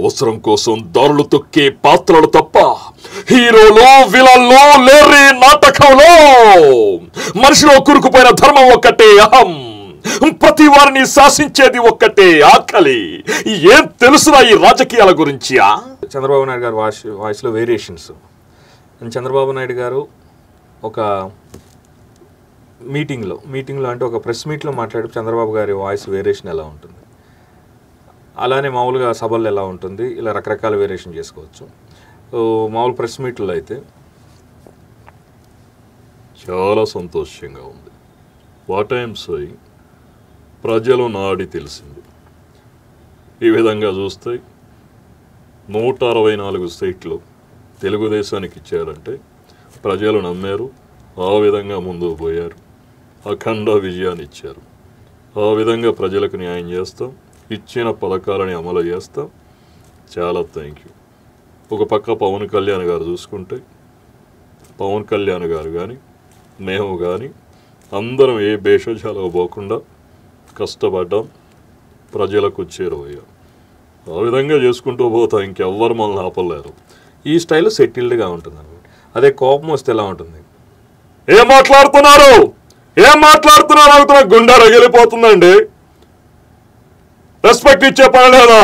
అవసరం కోసం దారులు తొక్కే పాత్రలు తప్ప హీరోలు విలన్లు లేరి నాటకంలో మనిషిలో కూరుకుపోయిన ధర్మం ఒక్కటే అహం, ప్రతి వారిని శాసించేది ఒక్కటే ఆకలి. ఏం తెలుసురా ఈ రాజకీయాల గురించి? చంద్రబాబు నాయుడు గారు వాయిస్లో వేరియేషన్స్. చంద్రబాబు నాయుడు గారు ఒక మీటింగ్లో అంటే ఒక ప్రెస్ మీట్లో మాట్లాడి చంద్రబాబు గారి వాయిస్ వేరియేషన్ ఎలా ఉంటుంది, అలానే మామూలుగా సభల్లో ఎలా ఉంటుంది, ఇలా రకరకాల వేరియేషన్ చేసుకోవచ్చు. మామూలు ప్రెస్ మీట్లో అయితే చాలా సంతోషంగా ఉంది. వాట్ ఐఎమ్ సేయింగ్, ప్రజలు నాడి తెలిసింది. ఈ విధంగా చూస్తే 164 సీట్లు తెలుగుదేశానికి ఇచ్చారంటే ప్రజలు నమ్మారు, ఆ విధంగా ముందుకు పోయారు, అఖండ విజయాన్ని ఇచ్చారు. ఆ విధంగా ప్రజలకు న్యాయం చేస్తాం, ఇచ్చిన పథకాలని అమలు చేస్తాం. చాలా థ్యాంక్ యూ. ఒక పక్క పవన్ కళ్యాణ్ గారు చూసుకుంటే, పవన్ కళ్యాణ్ గారు కానీ మేము కానీ అందరం ఏ భేషజాలకు పోకుండా కష్టపడ్డాం, ప్రజలకు చేరువయ్యాం. ఆ విధంగా చేసుకుంటూ పోతాం, ఇంకెవ్వరు మనల్ని ఆపలేరు. ఈ స్టైల్ సెటిల్డ్గా ఉంటుంది అనమాట. అదే కోపం వస్తే ఎలా ఉంటుంది, ఏం మాట్లాడుతున్నారు అవుతున్నా గుండె రగిలిపోతుందండి. రెస్పెక్ట్ ఇచ్చే పని లేదా?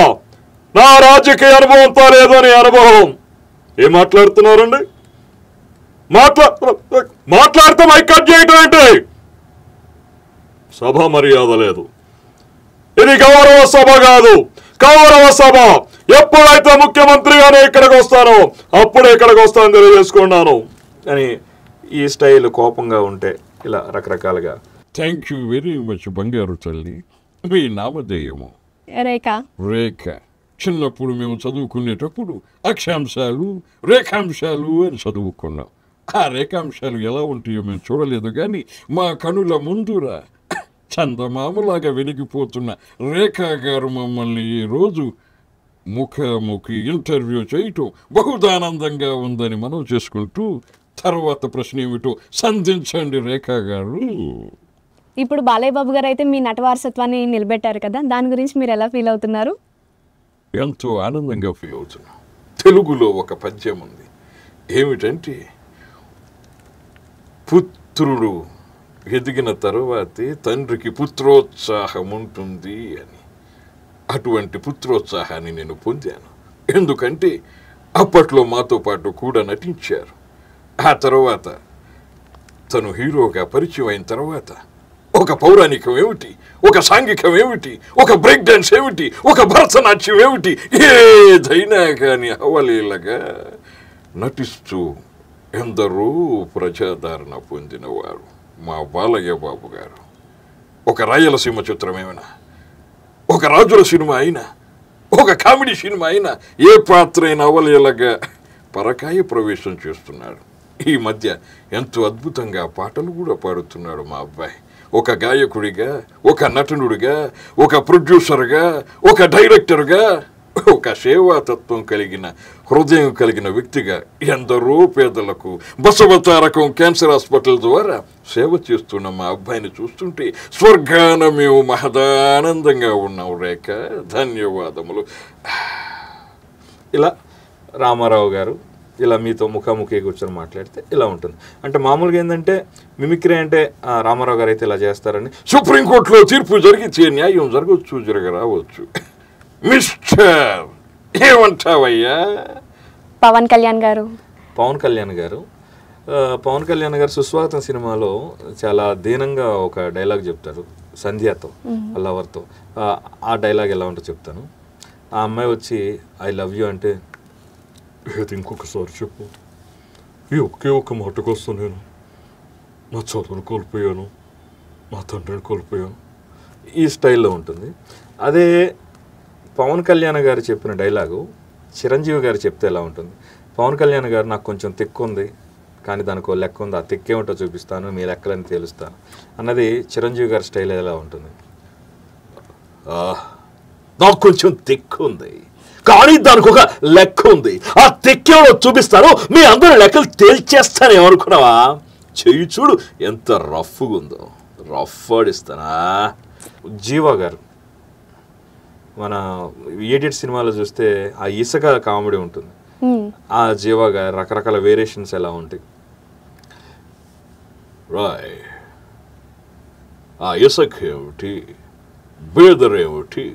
నా రాజకీయ అనుభవంతో లేదు అని అనుభవం. ఏం మాట్లాడుతున్నారండి? మాట్లాడితే మైక్ కట్ చేయటం ఏంటి? సభ మర్యాద లేదు. ఇది గౌరవ సభ కాదు, కౌరవ సభ. ఎప్పుడైతే ముఖ్యమంత్రిగానే ఇక్కడికి వస్తానో అప్పుడే ఇక్కడికి వస్తానని తెలియజేసుకున్నాను అని ఈ స్టైల్ కోపంగా ఉంటే ఇలా రకరకాలుగా. థ్యాంక్ యూ వెరీ మచ్ బంగారు తల్లి. మీ నామధేయము రేఖ. చిన్నప్పుడు మేము చదువుకునేటప్పుడు అక్షాంశాలు రేఖాంశాలు అని చదువుకున్నాం. ఆ రేఖాంశాలు ఎలా ఉంటాయో మేము చూడలేదు, కానీ మా కనుల ముందురా చందమామలాగా వెలిగిపోతున్న రేఖా గారు మమ్మల్ని ఈరోజు ముఖాముఖి ఇంటర్వ్యూ చేయటం బహుదానందంగా ఉందని మనం చేసుకుంటూ, తర్వాత ప్రశ్న ఏమిటో సంధించండి రేఖా గారు. ఇప్పుడు బాలయ్య బాబు గారు అయితే మీ నట వారసత్వాన్ని నిలబెట్టారు కదా, దాని గురించి మీరు ఎలా ఫీల్ అవుతున్నారు? ఎంతో ఆనందంగా ఫీల్ అవుతున్నా. తెలుగులో ఒక పద్యం ఉంది, ఏమిటంటే పుత్రుడు ఎదిగిన తరువాతే తండ్రికి పుత్రోత్సాహం ఉంటుంది అని. అటువంటి పుత్రోత్సాహాన్ని నేను పొందాను. ఎందుకంటే అప్పట్లో మాతో పాటు కూడా నటించారు. ఆ తర్వాత తను హీరోగా పరిచయం అయిన తర్వాత ఒక పౌరాణికం ఏమిటి, ఒక సాంఘికం ఏమిటి, ఒక బ్రేక్ డాన్స్ ఏమిటి, ఒక భరతనాట్యం ఏమిటి, ఏదైనా కానీ అవలీలగా నటిస్తూ ఎందరో ప్రజాదరణ పొందినవారు మా బాలయ్య బాబు గారు. ఒక రాయలసీమ చిత్రం ఏమైనా, ఒక రాజుల సినిమా అయినా, ఒక కామెడీ సినిమా అయినా ఏ పాత్ర అయినా అవలీలగా పరకాయ ప్రవేశం చేస్తున్నాడు. ఈ మధ్య ఎంతో అద్భుతంగా పాటలు కూడా పాడుతున్నాడు మా అబ్బాయి. ఒక గాయకుడిగా, ఒక నటునుడిగా, ఒక ప్రొడ్యూసర్గా, ఒక డైరెక్టర్గా, ఒక సేవాతత్వం కలిగిన హృదయం కలిగిన వ్యక్తిగా ఎందరో పేదలకు బసవతారకం క్యాన్సర్ హాస్పిటల్ ద్వారా సేవ చేస్తున్న మా అబ్బాయిని చూస్తుంటే స్వర్గాన మేము మహదానందంగా ఉన్నాం రేఖ. ధన్యవాదములు. ఇలా రామారావు గారు ఇలా మీతో ముఖాముఖి కూర్చొని మాట్లాడితే ఇలా ఉంటుంది. అంటే మామూలుగా ఏంటంటే మిమిక్రీ అంటే రామారావు గారు అయితే ఇలా చేస్తారని, సుప్రీంకోర్టులో తీర్పు జరిగితే న్యాయం జరగవచ్చు, జరగరావచ్చు. మిస్టర్ ఏమంటావయ్యా? పవన్ కళ్యాణ్ గారు సుస్వాగతం సినిమాలో చాలా దీనంగా ఒక డైలాగ్ చెప్తారు సంధ్యతో, లవర్తో. ఆ డైలాగ్ ఎలా ఉంటుందో చెప్తాను. ఆ అమ్మాయి వచ్చి ఐ లవ్ యూ అంటే, ఏది ఇంకొకసారి చెప్పు, ఈ ఒకే ఒక్క మాటకు వస్తూ నేను నా చదువును కోల్పోయాను, నా తండ్రిని కోల్పోయాను, ఈ స్టైల్లో ఉంటుంది. అదే పవన్ కళ్యాణ్ గారు చెప్పిన డైలాగు చిరంజీవి గారు చెప్తే ఎలా ఉంటుంది? పవన్ కళ్యాణ్ గారు నాకు కొంచెం తిక్కు ఉంది, కానీ దానికి లెక్క ఉంది, ఆ తిక్కేమిటో చూపిస్తాను, మీ లెక్కలని తేలుస్తాను అన్నది చిరంజీవి గారి స్టైల్ ఎలా ఉంటుంది? నాకు కొంచెం తిక్కు ఉంది, కానీ దానికి ఒక లెక్క ఉంది, ఆ తిక్కేమిటో చూపిస్తాను, మీ అందరూ లెక్కలు తేల్చేస్తాను. ఏమనుకున్నావా? చెయ్యి చూడు ఎంత రఫ్గా ఉందో, రఫ్ ఆడిస్తానా. జీవా గారు మన ఇడియట్ సినిమాలో చూస్తే ఆ ఇసుక కామెడీ ఉంటుంది, ఆ జీవగా రకరకాల వేరియేషన్స్ ఎలా ఉంటాయి. రాయ్ ఆ ఇసుక ఏమిటి, బేదరేమిటి,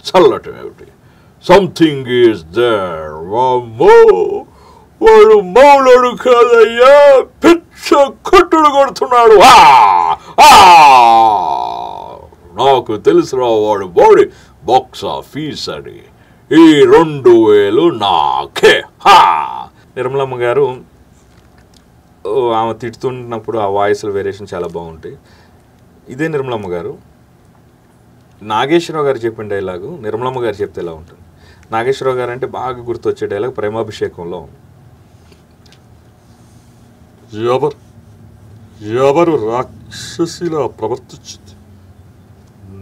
చల్లటం ఏమిటి, సంథింగ్ ఈజ్ దేర్. వాడు మౌలుడు కాదయ్యా, పిచ్చ కొట్టుడు కొడుతున్నాడు. నాకు తెలుసురా వాడు బాడీ బాక్స్ ఆఫీస్ అని. ఈ 2000 నాకే. నిర్మలమ్మ గారు ఆమె తిడుతున్నప్పుడు ఆ వాయిస్ల వేరియేషన్ చాలా బాగుంటాయి. ఇదే నిర్మలమ్మ గారు నాగేశ్వరరావు గారు చెప్పిన డైలాగు నిర్మలమ్మ గారు చెప్తే ఎలా ఉంటుంది. నాగేశ్వరరావు గారు అంటే బాగా గుర్తొచ్చే డైలాగ్ ప్రేమాభిషేకంలో, ఎవరు రాక్షసిలా ప్రవర్తించింది,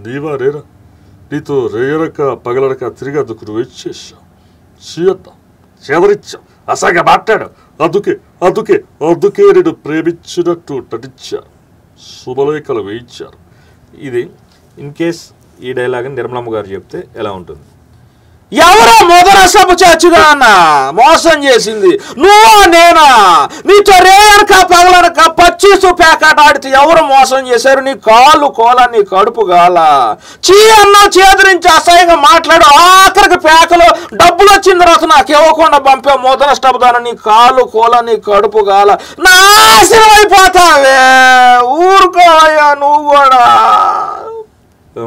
నీవా రేరా? నీతో రేరక పగలడక తిరిగి అందుకు వచ్చేసాం, చీయద్దాం, చెదరిచ్చాం, అసగా మాట్లాడు. అందుకే నేను ప్రేమించినట్టు నటించారు, శుభలేఖలు వేయించారు. ఇది ఇన్ కేస్ ఈ డైలాగ్ నిర్మలమ్మ గారు చెప్తే ఎలా ఉంటుంది. ఎవరో మొదలసపు చచ్చుగా అన్న మోసం చేసింది నువ్వా నేనా? నీతో రేయనక పగలనక పచ్చీసు పేకాట ఆడితే ఎవరు మోసం చేశారు? నీ కాళ్ళు కోల, నీ కడుపు గాల, చీ అన్న చేదరించి అసహ్యంగా మాట్లాడు. ఆఖరికి పేకలో డబ్బులు వచ్చిన తర్వాత నాకు ఇవ్వకుండా పంపే మొదల స్టబ్దాన, నీ కాళ్ళు కోల, నీ కడుపు గాల, నాశనం అయిపోతావే. ఊరుకోవయ్యా నువ్వు కూడా.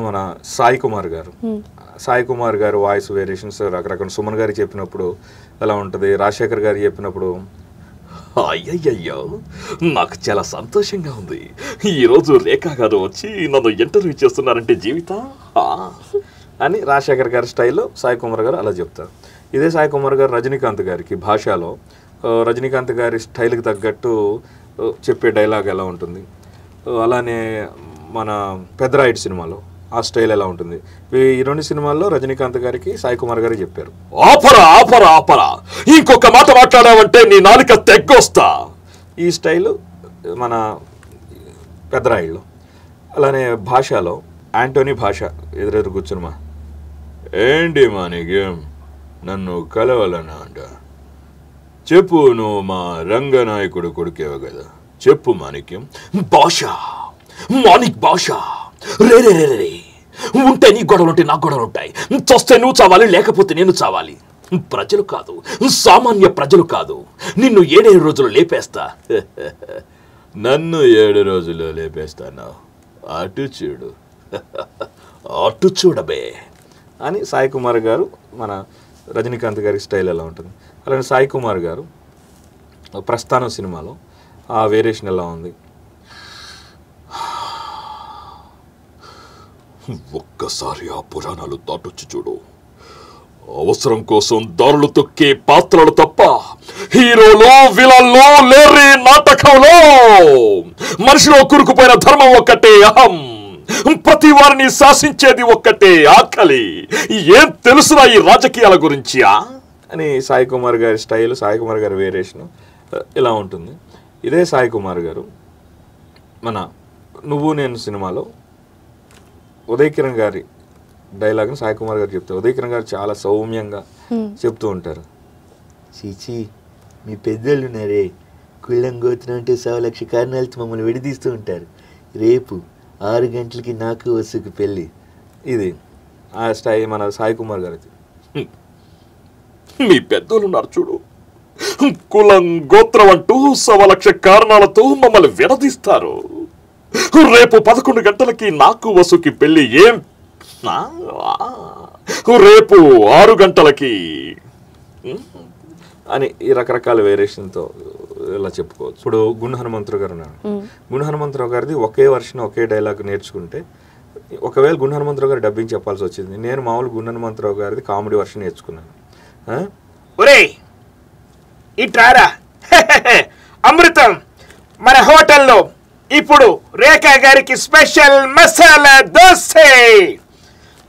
మన సాయి కుమార్ గారు వాయిస్ వేరియేషన్స్ రకరకాల. సుమన్ గారికి చెప్పినప్పుడు ఎలా ఉంటుంది, రాజశేఖర్ గారు చెప్పినప్పుడు అయ్యయ్యో నాకు చాలా సంతోషంగా ఉంది, ఈరోజు రేఖా గారు వచ్చి నన్ను ఇంటర్వ్యూ చేస్తున్నారంటే జీవితం అని రాజశేఖర్ గారి స్టైల్లో సాయి కుమార్ గారు అలా చెప్తారు. ఇదే సాయి కుమార్ గారు రజనీకాంత్ గారికి భాషలో రజనీకాంత్ గారి స్టైల్కి తగ్గట్టు చెప్పే డైలాగ్ ఎలా ఉంటుంది. అలానే మన పెద్దరాయుడు సినిమాలో ఆ స్టైల్ ఎలా ఉంటుంది. ఈ 2 సినిమాల్లో రజనీకాంత్ గారికి సాయి కుమార్ గారు చెప్పారు. ఆపరా ఇంకొక మాట మాట్లాడావంటే నీ నాలుక తెగ్గొస్తా. ఈ స్టైలు మన పెద్దరాయుడులో. అలానే భాషలో యాంటోనీ భాష ఎదురెదురు కూర్చునిమా, ఏంటి మా నీకేం నన్ను కలవాలన్నా అంట? చెప్పు, నువ్వు మా రంగనాయకుడు కొడుకేవు కదా, చెప్పు మాణిక్యం. మాణిక్ భాష రే ఉంటే నీ గొడవలు ఉంటాయి, నాకు గొడవలు ఉంటాయి. చస్తే నువ్వు చావాలి, లేకపోతే నేను చావాలి. ప్రజలు కాదు, సామాన్య ప్రజలు కాదు, నిన్ను 7 రోజులు లేపేస్తా. నన్ను 7 రోజుల్లో లేపేస్తాను, అటు చూడు, అటు చూడబే అని సాయి కుమార్ గారు మన రజనీకాంత్ గారి స్టైల్ ఎలా ఉంటుంది. అలానే సాయి కుమార్ గారు ప్రస్థానం సినిమాలో ఆ వేరియేషన్ ఎలా ఉంది. ఒక్కసారి ఆ పురాణాలు దాటొచ్చి చూడు. అవసరం కోసం దారులు తొక్కే పాత్రలు తప్ప హీరోలో విలన్లో లేరే నాటకంలో. మనిషిలో కురుకుపోయిన ధర్మం ఒక్కటే అహం, ప్రతి వారిని శాసించేది ఒక్కటే ఆకలి. ఏం తెలుసురా ఈ రాజకీయాల గురించి అని సాయి కుమార్ గారి స్టైల్, సాయి కుమార్ గారి వేరియేషన్ ఇలా ఉంటుంది. ఇదే సాయి కుమార్ గారు మన నువ్వు నేను సినిమాలో ఉదయ్ కిరణ్ గారి డైలాగ్ని సాయి కుమార్ గారు చెప్తారు. ఉదయ్ కిరణ్ గారు చాలా సౌమ్యంగా చెప్తూ ఉంటారు. చీచి మీ పెద్దోళ్ళు ఉన్నారే, కుళ్ళం గోత్రం అంటే 100 లక్ష కారణాలతో మమ్మల్ని విడదీస్తూ ఉంటారు. రేపు 6 గంటలకి నాకు వసుకు పెళ్ళి. ఇది ఆ స్టైల్ మన సాయి కుమార్ గారి. మీ పెద్దోళ్ళు ఉన్నారు చూడు, కులం గోత్రం అంటూ 100 లక్ష కారణాలతో మమ్మల్ని విడదీస్తారు. రేపు 11 గంటలకి నాకు వసుకి పెళ్లి. ఏం రేపు 6 గంటలకి అని ఈ రకరకాల వేరియేషన్తో ఇలా చెప్పుకోవచ్చు. ఇప్పుడు గుండు హనుమంతరావు గారు ఉన్నారు. గుండు హనుమంతరావు గారిది ఒకే వర్షన్ ఒకే డైలాగ్ నేర్చుకుంటే, ఒకవేళ గుండు హనుమంతరావు గారు డబ్బింగ్ చెప్పాల్సి వచ్చింది, నేను మామూలు గుండు హనుమంతరావు గారిది కామెడీ వర్షన్ నేర్చుకున్నాను. ఒరే ఇట్రారా అమృతం, మన హోటల్లో ఇప్పుడు రేఖా గారికి స్పెషల్ మసాలా దోశ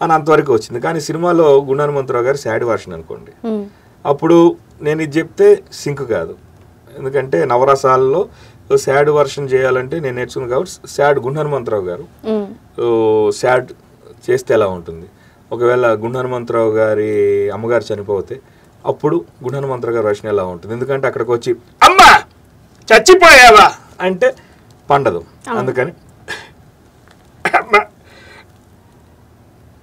అని అంతవరకు వచ్చింది. కానీ సినిమాలో గుండు హనుమంతరావు గారు సాడ్ వర్షన్ అనుకోండి, అప్పుడు నేను ఇది చెప్తే సింక్ కాదు. ఎందుకంటే నవరసాలలో సాడ్ వర్షన్ చేయాలంటే నేను నేర్చుకున్నాను కాబట్టి సాడ్ గుండు హనుమంతరావు గారు సాడ్ చేస్తే ఎలా ఉంటుంది, ఒకవేళ గుండు హనుమంతరావు గారి అమ్మగారు చనిపోతే అప్పుడు గుండు హనుమంతరావు గారి వర్షన్ ఎలా ఉంటుంది? ఎందుకంటే అక్కడికి వచ్చి అమ్మా చచ్చిపోయావా అంటే పండదు. అందుకని అమ్మా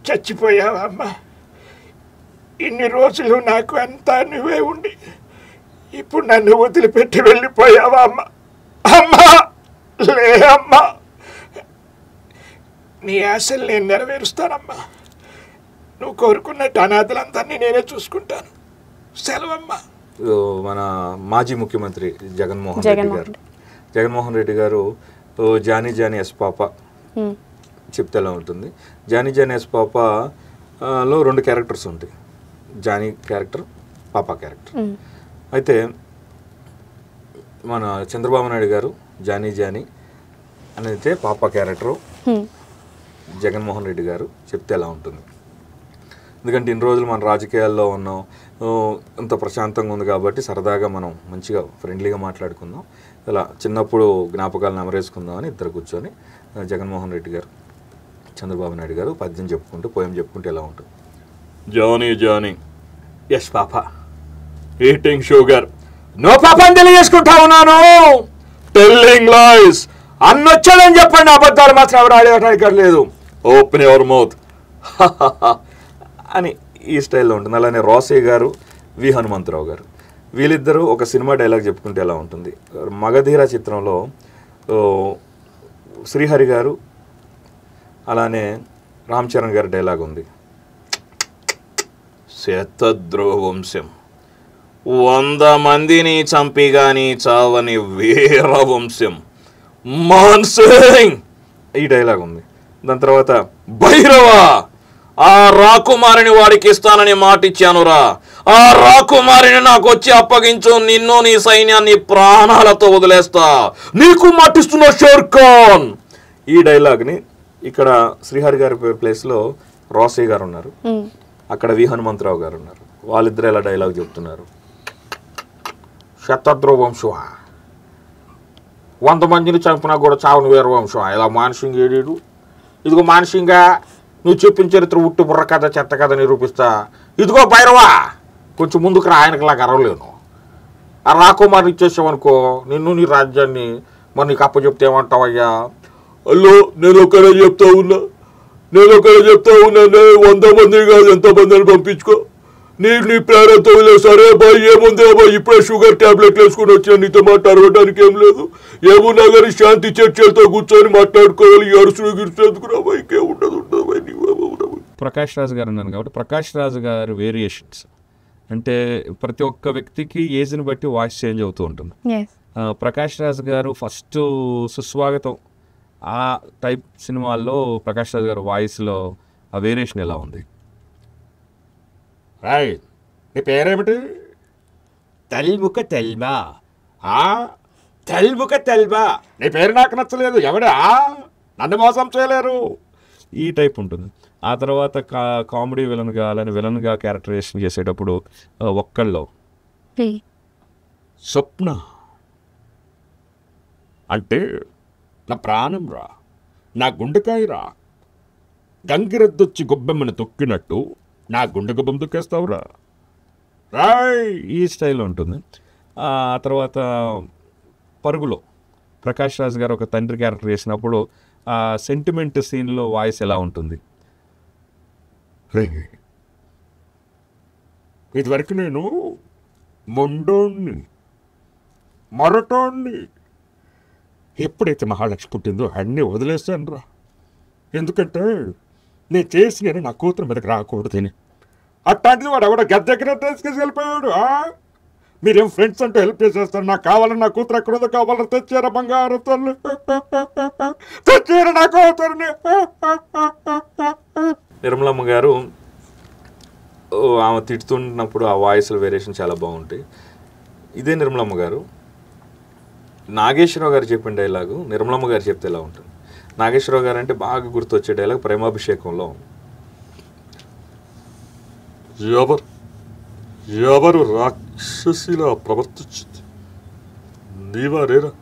చచ్చిపోయావా అమ్మా, ఇన్ని రోజులు నాకు అంతా నువ్వే ఉండి ఇప్పుడు నన్ను వదిలిపెట్టి వెళ్ళిపోయావా అమ్మా, అమ్మా లే అమ్మా, నీ ఆశలు నేను నెరవేరుస్తానమ్మా, నువ్వు కోరుకున్నట్టు అనాథలందరినీ నేనే చూసుకుంటాను, సెలవమ్మా. మన మాజీ ముఖ్యమంత్రి జగన్మోహన్ రెడ్డి గారు జానీ జానీ ఎస్ పాప చెప్తే ఎలా ఉంటుంది? జానీ జానీ ఎస్ పాపలో 2 క్యారెక్టర్స్ ఉంటాయి, జానీ క్యారెక్టర్, పాప క్యారెక్టర్. అయితే మన చంద్రబాబు నాయుడు గారు జానీ జానీ అనేది పాప క్యారెక్టరు, జగన్మోహన్ రెడ్డి గారు చెప్తే ఎలా ఉంటుంది? ఎందుకంటే ఇన్ని రోజులు మన రాజకీయాల్లో ఉన్నాం, అంత ప్రశాంతంగా ఉంది కాబట్టి సరదాగా మనం మంచిగా ఫ్రెండ్లీగా మాట్లాడుకుందాం, ఇలా చిన్నప్పుడు జ్ఞాపకాలు నెమరేసుకుందాం అని ఇద్దరు కూర్చొని జగన్మోహన్ రెడ్డి గారు చంద్రబాబు నాయుడు గారు పద్యం చెప్పుకుంటూ పోయం చెప్పుకుంటూ ఎలా ఉంటుంది? Johny Johny yes papa eating sugar no పాపని తెలియజేసుకుంటా ఉన్నాను. టెల్లింగ్ లైస్ అన్నొచ్చాడని చెప్పండి, అబద్ధాలు మాత్రం ఎవరు ఆడేయడానికి లేదు. ఓపెన్ యువర్ మౌత్ అని ఈ స్టైల్లో ఉంటుంది. అలానే రోసయ్య గారు, వి హనుమంతరావు గారు, వీళ్ళిద్దరూ ఒక సినిమా డైలాగ్ చెప్పుకుంటే ఎలా ఉంటుంది? మగధీర చిత్రంలో శ్రీహరి గారు అలానే రామ్ చరణ్ గారి డైలాగ్ ఉంది. శతద్రోహ వంశం 100 మందిని చంపి గాని చావని వీర వంశం మాన్సింగ్, ఈ డైలాగ్ ఉంది. దాని తర్వాత భైరవా ఆ రాకుమారిని వాడికి ఇస్తానని మాటిచ్చానురా, ఆ రాకుమారిని నాకు వచ్చి అప్పగించు, నిన్ను నీ సైన్యాన్ని ప్రాణాలతో వదిలేస్తా, నీకు మాటిస్తున్న షేర్ ఖాన్. ఈ డైలాగ్ని ఇక్కడ శ్రీహరి గారి ప్లేస్లో రోసయ్య గారు ఉన్నారు, అక్కడ వి హనుమంతరావు గారు ఉన్నారు. వాళ్ళిద్దరు ఎలా డైలాగ్ చెప్తున్నారు? శతద్రోహ వంశం 100 మందిని చంపినా కూడా చావుని వీర వంశం, ఇలా మాన్సింగ్ ఏడీడు. ఇదిగో మాన్సింగా నువ్వు చెప్పిన చరిత్ర ఉట్టు బుర్ర కథ చెత్త కథ నిరూపిస్తా. ఇదిగో భైరవా కొంచెం ముందుకు రా, ఆయనకులాగా అరవలేను. ఆ రాకుమారిని ఇచ్చేసావనుకో నిన్ను నీ రాజ్యాన్ని మరి నీకు అప్ప చెప్తే ఏమంటావయ్యా? అల్లో నేను ఒకరే చెప్తా ఉన్నా 100 మందిని కాదు ఎంతమందిని పంపించుకో, నీ ప్రేరణతో సరే బాయ్, ఏముంది బాయ్, ఇప్పుడే షుగర్ ట్యాబ్లెట్లు వేసుకుని వచ్చినా నీతో మాట్లాడడానికి ఏం లేదు, ఏమున్నా కానీ శాంతి చర్చలతో కూర్చొని మాట్లాడుకోవాలి, అరుసులు గిరుసు ఎందుకురా బాయ్, ఇంకేముండదు బాయ్. ప్రకాష్ రాజు గారు అన్నాను కాబట్టి ప్రకాష్ రాజు గారి వేరియేషన్స్ అంటే ప్రతి ఒక్క వ్యక్తికి ఏజ్ని బట్టి వాయిస్ చేంజ్ అవుతూ ఉంటుంది. ప్రకాష్ రాజు గారు ఫస్ట్ సుస్వాగతం ఆ టైప్ సినిమాల్లో ప్రకాష్ రాజు గారు వాయిస్లో ఆ వేరియేషన్ ఎలా ఉంది? రాయ్ నీ పేరేమిటి? తల్ముఖ తెల్మా. తల్ముఖ తెల్మా నీ పేరు నాకు నచ్చలేదు, ఎవడా నన్ను మోసం చేయలేరు, ఈ టైప్ ఉంటుంది. ఆ తర్వాత కామెడీ విలన్గా అలానే విలన్గా క్యారెక్టరైజేషన్ చేసేటప్పుడు ఒక్కళ్ళలో స్వప్న అంటే నా ప్రాణం రా, నా గుండెకాయ రా, గంగిరెద్దొచ్చి గొబ్బెమ్మని తొక్కినట్టు నా గుండె గొబ్బెం తొక్కేస్తావురా రాయ్, ఈ స్టైల్లో ఉంటుంది. ఆ తర్వాత పరుగులో ప్రకాష్ రాజ్ గారు ఒక తండ్రి క్యారెక్టర్ చేసినప్పుడు ఆ సెంటిమెంట్ సీన్లో వాయిస్ ఎలా ఉంటుంది? ఇదివరకు నేను మొండోన్ని మరటోన్ని, ఎప్పుడైతే మహాలక్ష్మి పుట్టిందో అన్నీ వదిలేస్తాను రా, ఎందుకంటే నేను చేసిన నా కూతురు మీదకి రాకూడదని. అట్లాంటిది వాడు ఎవడో గద్ద దగ్గర తీసుకెళ్ళి వెళ్ళిపోయాడు. మీరేం ఫ్రెండ్స్ అంటే హెల్ప్ చేసేస్తారు, నాకు కావాలని నా కూతురు ఎక్కడో కావాలని తెచ్చారా బంగారం తల్లి, తెచ్చారా నా కూతురుని. నిర్మలమ్మ గారు ఆమె తిడుతున్నప్పుడు ఆ వాయిస్ల వేరియేషన్ చాలా బాగుంటాయి. ఇదే నిర్మలమ్మ గారు నాగేశ్వరరావు గారు చెప్పిన డైలాగు నిర్మలమ్మ గారు చెప్తే ఎలా ఉంటుంది? నాగేశ్వరరావు గారు అంటే బాగా గుర్తొచ్చే డైలాగ్ ప్రేమాభిషేకంలో, ఎవరు రాక్షసిలా ప్రవర్తించింది? నీవా రేరా?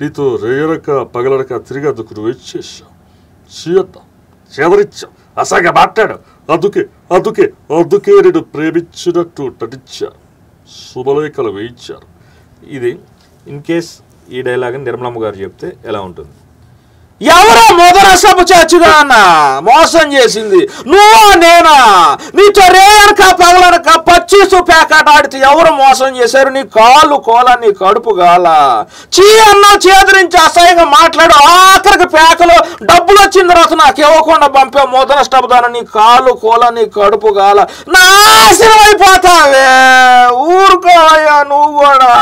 నీతో రేరక పగలరక తిరిగి అందుకు నువ్వు ఇచ్చేసావు, చీయద్దాం, చెవరిచ్చావు, అసగా మాట్లాడు, అందుకే నేను ప్రేమించినట్టు నటించారు, శుభలేఖలు వేయించారు. ఇది ఇన్ కేస్ ఈ డైలాగ్ నిర్మలమ్మ గారు చెప్తే ఎలా ఉంటుంది? ఎవరో మొదరసపు చచ్చుగా అన్న మోసం చేసింది నువ్వా నేనా? నీతో రేయనక పగలనక పచ్చీసు పేకాట ఆడితే ఎవరు మోసం చేశారు? నీ కాళ్ళు కోల, నీ కడుపు గాల. చీ అన్న చేదరించి అసహ్యంగా మాట్లాడు. ఆఖరికి పేకలో డబ్బులు వచ్చిన తర్వాత నాకు ఇవ్వకుండా పంపే మొదరష్టపుదాన. నీ కాళ్ళు కోల, నీ కడుపు గాల. నాశనం అయిపోతావే, ఊరుకోవయ్యా నువ్వు కూడా.